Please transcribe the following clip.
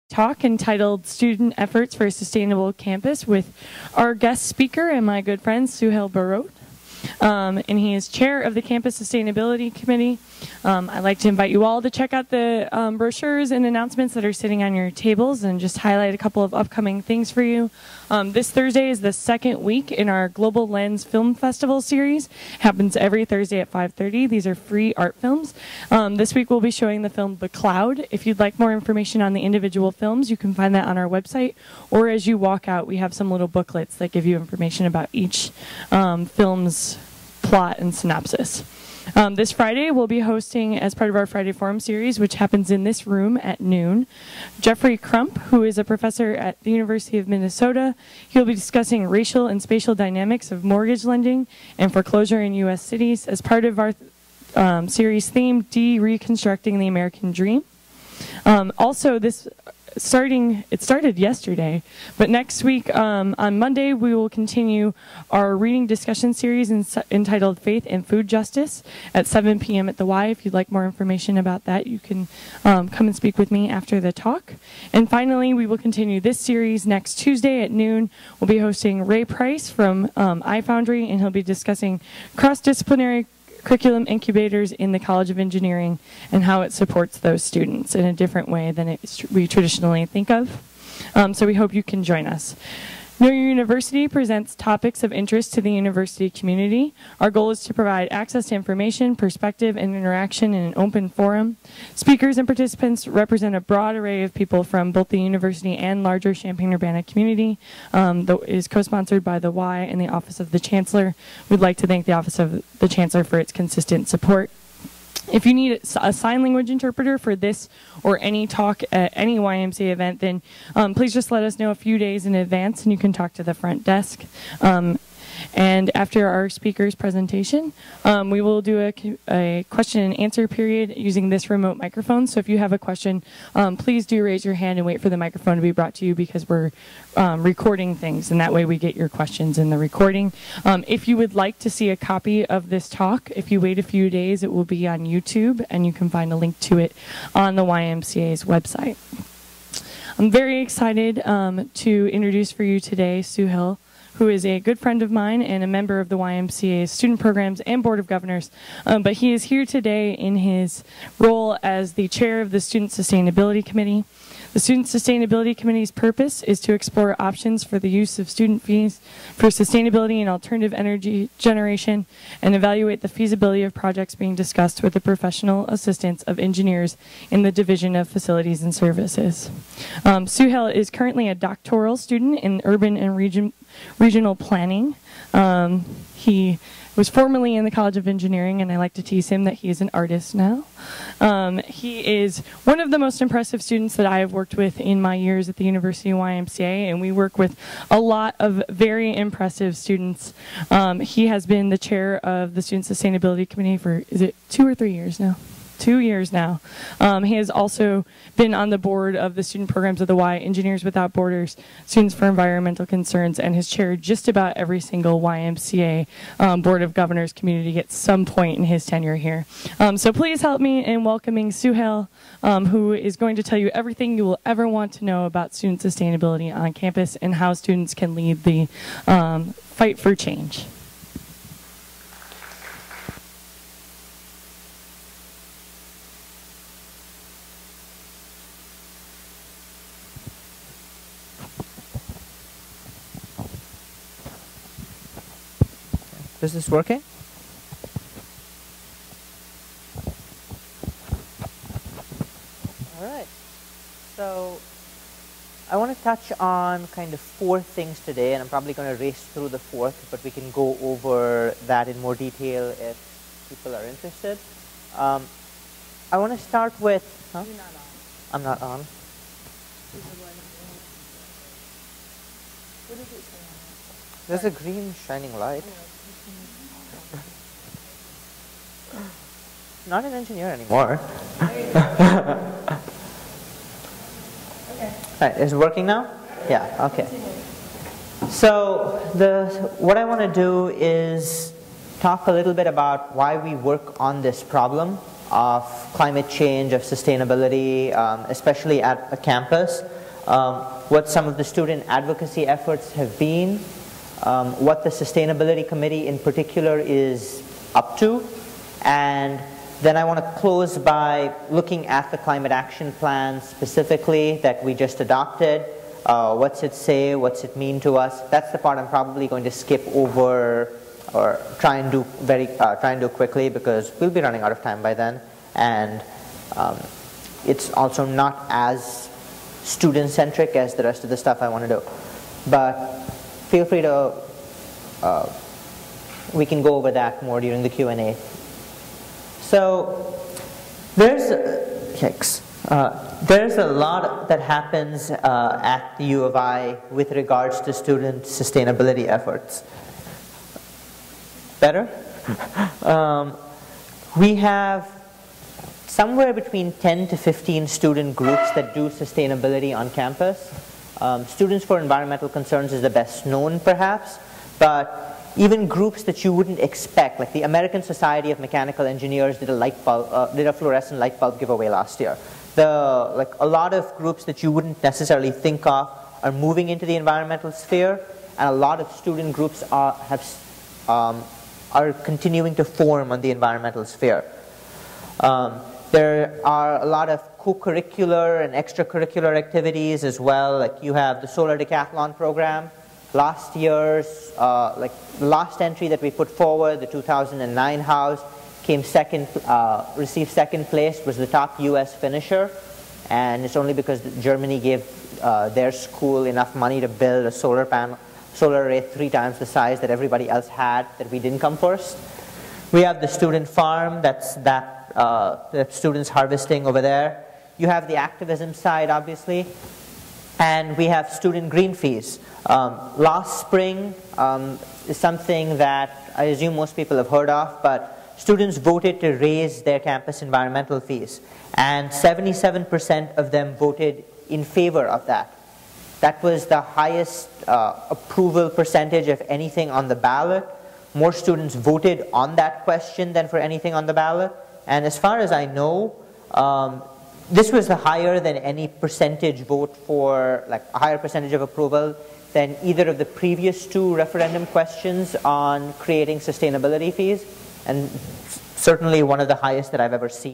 talk entitled Student Efforts for a Sustainable Campus with our guest speaker and my good friend Suhail Barot. And he is chair of the Campus Sustainability Committee. I'd like to invite you all to check out the brochures and announcements that are sitting on your tables and just highlight a couple of upcoming things for you. This Thursday is the second week in our Global Lens Film Festival series. It happens every Thursday at 5:30. These are free art films. This week we'll be showing the film The Cloud. If you'd like more information on the individual films, you can find that on our website, or as you walk out we have some little booklets that give you information about each film's plot and synopsis. This Friday we'll be hosting, as part of our Friday Forum series, which happens in this room at noon, Jeffrey Crump, who is a professor at the University of Minnesota. He'll be discussing racial and spatial dynamics of mortgage lending and foreclosure in U.S. cities as part of our series theme, Reconstructing the American Dream. Also, it started yesterday, but next week on Monday we will continue our reading discussion series entitled Faith and Food Justice at 7 p.m. at the Y. If you'd like more information about that, you can come and speak with me after the talk. And finally, we will continue this series next Tuesday at noon. We'll be hosting Ray Price from iFoundry, and he'll be discussing cross-disciplinary curriculum incubators in the College of Engineering and how it supports those students in a different way than we traditionally think of. So we hope you can join us. Know Your University presents topics of interest to the university community. Our goal is to provide access to information, perspective, and interaction in an open forum. Speakers and participants represent a broad array of people from both the university and larger Champaign-Urbana community. That is co-sponsored by the Y and the Office of the Chancellor. We'd like to thank the Office of the Chancellor for its consistent support. If you need a sign language interpreter for this or any talk at any YMCA event, then please just let us know a few days in advance and you can talk to the front desk. And after our speaker's presentation, we will do a question and answer period using this remote microphone. So if you have a question, please do raise your hand and wait for the microphone to be brought to you, because we're recording things, and that way we get your questions in the recording. If you would like to see a copy of this talk, if you wait a few days, it will be on YouTube, and you can find a link to it on the YMCA's website. I'm very excited to introduce for you today Suhail, who is a good friend of mine and a member of the YMCA's student programs and Board of Governors. But he is here today in his role as the chair of the Student Sustainability Committee. The Student Sustainability Committee's purpose is to explore options for the use of student fees for sustainability and alternative energy generation, and evaluate the feasibility of projects being discussed with the professional assistance of engineers in the Division of Facilities and Services. Suhail is currently a doctoral student in urban and regional planning. He was formerly in the College of Engineering, and I like to tease him that he is an artist now. He is one of the most impressive students that I have worked with in my years at the University YMCA, and we work with a lot of very impressive students. He has been the chair of the Student Sustainability Committee for, is it 2 or 3 years now? 2 years now. He has also been on the board of the student programs of the Y, Engineers Without Borders, Students for Environmental Concerns, and has chaired just about every single YMCA Board of Governors community at some point in his tenure here. So please help me in welcoming Suhail, who is going to tell you everything you will ever want to know about student sustainability on campus and how students can lead the fight for change. Is this working? All right. So I want to touch on kind of 4 things today, and I'm probably going to race through the 4th, but we can go over that in more detail if people are interested. I want to start with... Huh? You're not on. I'm not on. What does it say on it? There's a green shining light. Not an engineer anymore. Okay. Right, is it working now? Yeah, okay. So what I want to do is talk a little bit about why we work on this problem of climate change, of sustainability, especially at a campus. what some of the student advocacy efforts have been, what the Sustainability Committee in particular is up to, and then I want to close by looking at the Climate Action Plan specifically that we just adopted. What's it say? What's it mean to us? That's the part I'm probably going to skip over or try and do quickly because we'll be running out of time by then, and it's also not as student-centric as the rest of the stuff I want to do. But feel free to, we can go over that more during the Q&A. So there's a lot that happens at the U of I with regards to student sustainability efforts. Better? We have somewhere between 10 to 15 student groups that do sustainability on campus. Students for Environmental Concerns is the best known perhaps, but even groups that you wouldn't expect, like the American Society of Mechanical Engineers did a fluorescent light bulb giveaway last year. A lot of groups that you wouldn't necessarily think of are moving into the environmental sphere, and a lot of student groups are continuing to form on the environmental sphere. There are a lot of co-curricular and extracurricular activities as well. Like you have the Solar Decathlon program. Last year's, the last entry that we put forward, the 2009 house, received second place, was the top US finisher. And it's only because Germany gave their school enough money to build a solar array 3 times the size that everybody else had that we didn't come first. We have the student farm, that's that students harvesting over there. You have the activism side, obviously. And we have student green fees. Last spring is something that I assume most people have heard of, but students voted to raise their campus environmental fees. And 77% of them voted in favor of that. That was the highest approval percentage of anything on the ballot. More students voted on that question than for anything on the ballot. And as far as I know, this was higher than any percentage vote for, like a higher percentage of approval than either of the previous 2 referendum questions on creating sustainability fees, and certainly one of the highest that I've ever seen.